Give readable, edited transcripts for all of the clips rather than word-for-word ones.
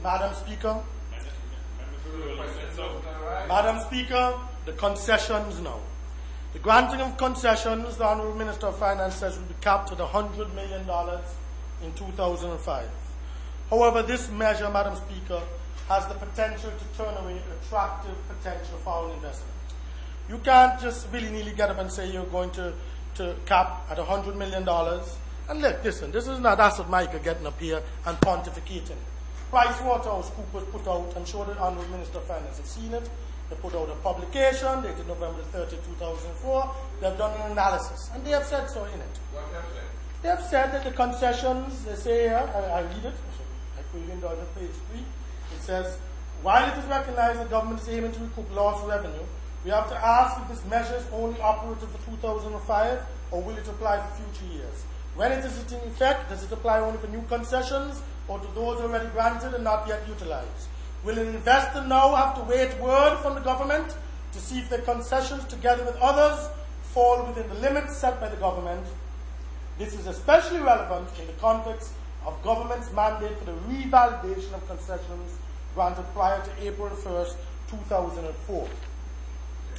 Madam Speaker. Madam Speaker, the concessions now. The granting of concessions, the Honourable Minister of Finance says, will be capped at $100 million in 2005. However, this measure, Madam Speaker, has the potential to turn away attractive potential foreign investment. You can't just willy-nilly get up and say you're going to cap at $100 million. And look, listen, this is not Asset Micah getting up here and pontificating. PricewaterhouseCoopers put out, I'm sure the Honourable Minister of Finance has seen it, they put out a publication dated November 30, 2004. They've done an analysis, and they have said so in it. What have they said? They have said that the concessions, they say here, I read it, I put it in on page 3, it says, while it is recognized that government is aiming to recoup lost revenue, we have to ask if this measure is only operative for 2005, or will it apply for future years? When it is in effect, does it apply only for new concessions, or to those already granted and not yet utilized? Will an investor now have to wait word from the government to see if their concessions, together with others, fall within the limits set by the government? This is especially relevant in the context of government's mandate for the revalidation of concessions granted prior to April 1st, 2004.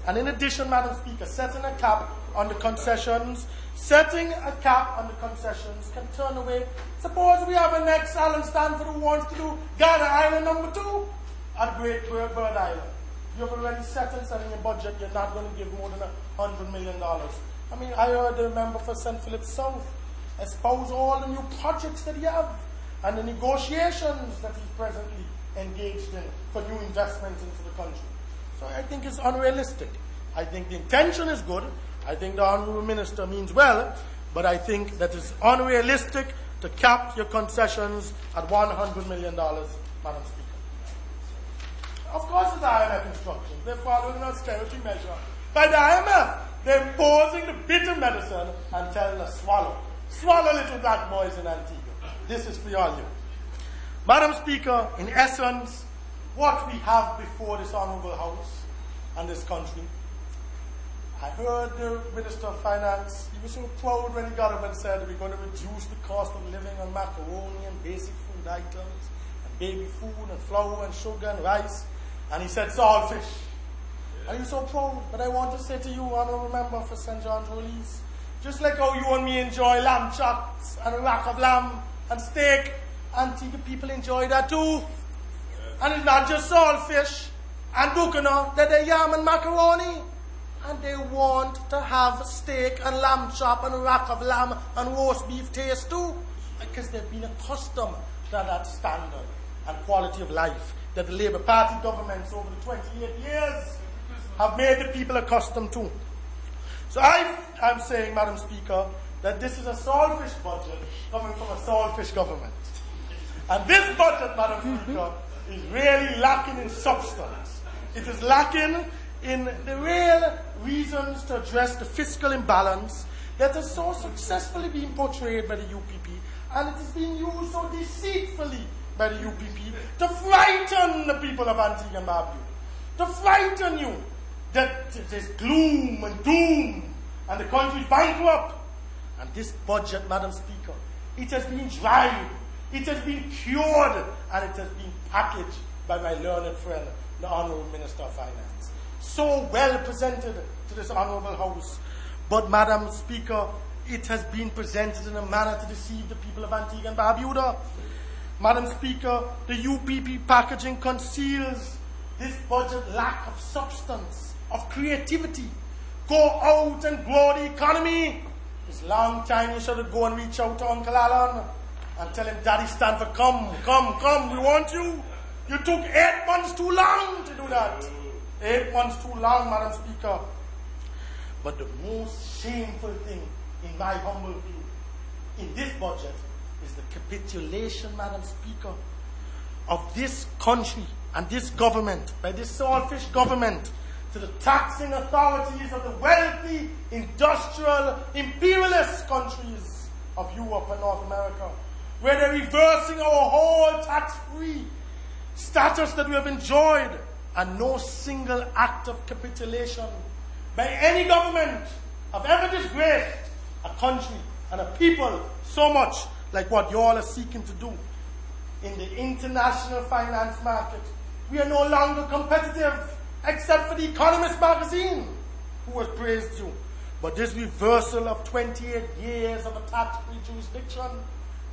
And in addition, Madam Speaker, setting a cap on the concessions can turn away. Suppose we have an ex-Alan Stanford who wants to do Ghana Island number 2 at Great Bird Island. You've already settled in your budget, you're not going to give more than $100 million. I mean, I heard the member for St. Philip South espouse all the new projects that he have and the negotiations that he's presently engaged in for new investments into the country. So I think it's unrealistic. I think the intention is good. I think the Honourable Minister means well, but I think that it's unrealistic to cap your concessions at $100 million, Madam Speaker. Of course, it's IMF instructions. They're following an austerity measure by the IMF. They're imposing the bitter medicine and telling us swallow. Swallow little black boys in Antigua. This is for all you. Madam Speaker, in essence, what we have before this Honourable House and this country, I heard the Minister of Finance, he was so proud when he got up and said we're going to reduce the cost of living on macaroni and basic food items and baby food and flour and sugar and rice. And he said saltfish. And he was so proud. But I want to say to you, Honourable Member for St. John's Release, just like how you and me enjoy lamb chops and a rack of lamb and steak, Antigua people enjoy that too. And it's not just saltfish and bucana, they're yam and macaroni. And they want to have steak and lamb chop and a rack of lamb and roast beef taste too. Because they've been accustomed to that standard and quality of life that the Labour Party governments over the 28 years have made the people accustomed to. So I'm saying, Madam Speaker, that this is a saltfish budget coming from a saltfish government. And this budget, Madam Speaker, is really lacking in substance. It is lacking in the real reasons to address the fiscal imbalance that has so successfully been portrayed by the UPP, and it is being used so deceitfully by the UPP to frighten the people of Antigua and Barbuda, to frighten you that there's gloom and doom and the country is bankrupt. And this budget, Madam Speaker, it has been dried, it has been cured, and it has been packaged by my learned friend, the Honourable Minister of Finance. So well presented to this Honourable House. But, Madam Speaker, it has been presented in a manner to deceive the people of Antigua and Barbuda. Madam Speaker, the UPP packaging conceals this budget lack of substance, of creativity. Go out and grow the economy. It's long time you should go and reach out to Uncle Alan and tell him, Daddy Stanford, come, we want you. You took 8 months too long to do that. 8 months too long, Madam Speaker. But the most shameful thing, in my humble view, in this budget is the capitulation, Madam Speaker, of this country and this government, by this saltfish government, to the taxing authorities of the wealthy, industrial, imperialist countries of Europe and North America, where they're reversing our whole tax-free status that we have enjoyed, and no single act of capitulation by any government have ever disgraced a country and a people so much like what you all are seeking to do. in the international finance market. We are no longer competitive, except for the Economist magazine, who has praised you. But this reversal of 28 years of a tax-free jurisdiction,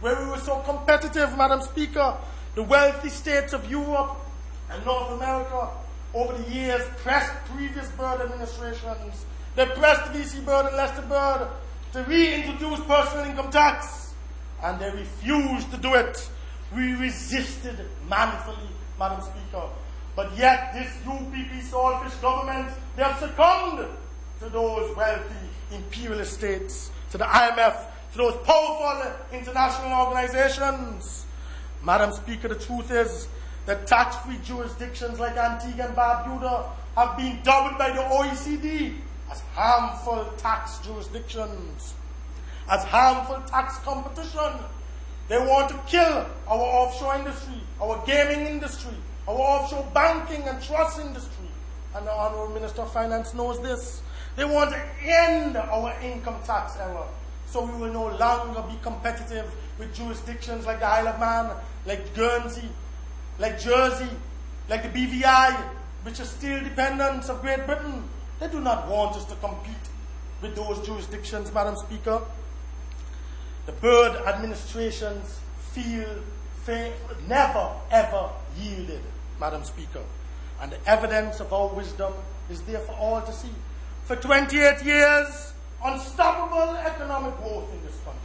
where we were so competitive, Madam Speaker, the wealthy states of Europe and North America over the years pressed previous Byrd administrations. They pressed VC Byrd and Lester Byrd to reintroduce personal income tax, and they refused to do it. We resisted manfully, Madam Speaker. But yet this UPP saltfish government, they have succumbed to those wealthy imperialist states, to the IMF, to those powerful international organizations. Madam Speaker, the truth is that tax-free jurisdictions like Antigua and Barbuda have been dubbed by the OECD as harmful tax jurisdictions, as harmful tax competition. They want to kill our offshore industry, our gaming industry, our offshore banking and trust industry. And the Honourable Minister of Finance knows this. They want to end our income tax era, so we will no longer be competitive with jurisdictions like the Isle of Man, like Guernsey, like Jersey, like the BVI, which are still dependents of Great Britain. They do not want us to compete with those jurisdictions, Madam Speaker. The Byrd administrations never ever yielded, Madam Speaker. And the evidence of our wisdom is there for all to see. For 28 years, unstoppable economic growth in this country.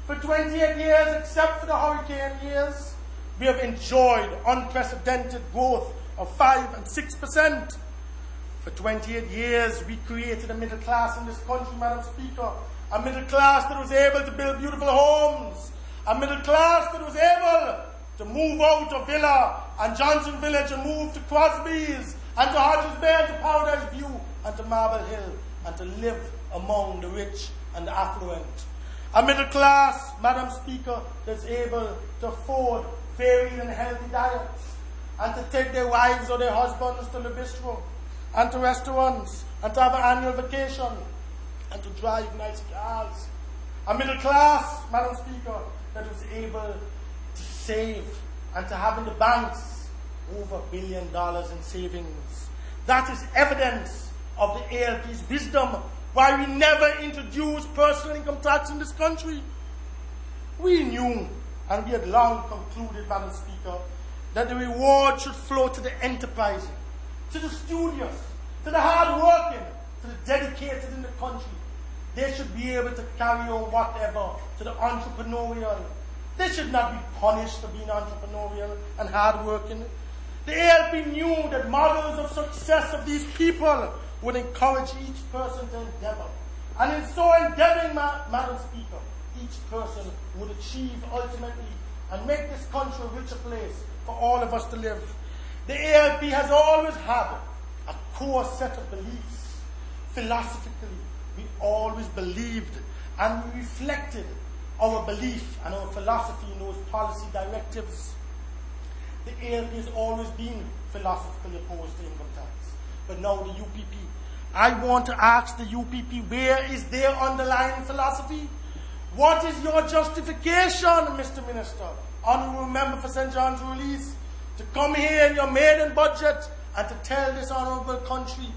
For 28 years, except for the hurricane years, we have enjoyed unprecedented growth of 5 and 6%. For 28 years, we created a middle class in this country, Madam Speaker. A middle class that was able to build beautiful homes. A middle class that was able to move out of Villa and Johnson Village and move to Crosby's and to Hodges Bay and to Paradise View and to Marble Hill and to live among the rich and the affluent. A middle class, Madam Speaker, that's able to afford varied and healthy diets and to take their wives or their husbands to the bistro and to restaurants and to have an annual vacation and to drive nice cars. A middle class, Madam Speaker, that was able to save and to have in the banks over $1 billion in savings. That is evidence of the ALP's wisdom why we never introduced personal income tax in this country. We knew, and we had long concluded, Madam Speaker, that the reward should flow to the enterprising, to the studious, to the hard-working, to the dedicated in the country. They should be able to carry on whatever to the entrepreneurial. They should not be punished for being entrepreneurial and hard-working. The ALP knew that models of success of these people would encourage each person to endeavor. And in so endeavoring, Madam Speaker, each person would achieve ultimately and make this country a richer place for all of us to live. The ALP has always had a core set of beliefs. Philosophically, we always believed and we reflected our belief and our philosophy in those policy directives. The ALP has always been philosophically opposed to income tax. But now the UPP, I want to ask the UPP, where is their underlying philosophy? What is your justification, Mr. Minister, Honourable Member for St. John's Release, to come here in your maiden budget and to tell this honourable country,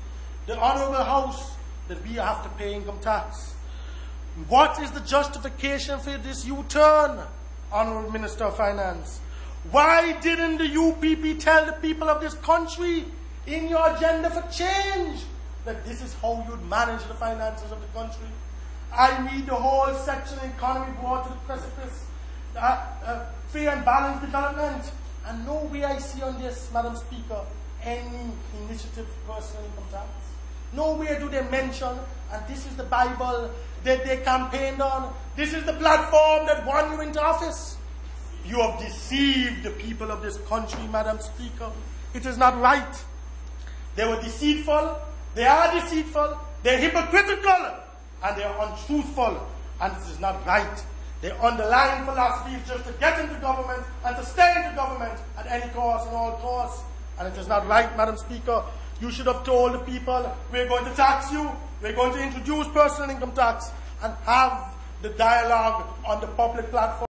the honourable House, that we have to pay income tax? What is the justification for this U-turn, Honourable Minister of Finance? Why didn't the UPP tell the people of this country in your agenda for change that this is how you'd manage the finances of the country? I read the whole section, economy brought to the precipice, fair and balanced development, and nowhere I see on this, Madam Speaker, any initiative for personal income tax. Nowhere do they mention, and this is the Bible that they campaigned on. This is the platform that won you into office. You have deceived the people of this country, Madam Speaker. It is not right. They were deceitful, they are deceitful, they're hypocritical, and they are untruthful, and it is not right. Their underlying philosophy is just to get into government and to stay into government at any cost and all costs. And it is not right, Madam Speaker. You should have told the people, we're going to tax you, we're going to introduce personal income tax, and have the dialogue on the public platform.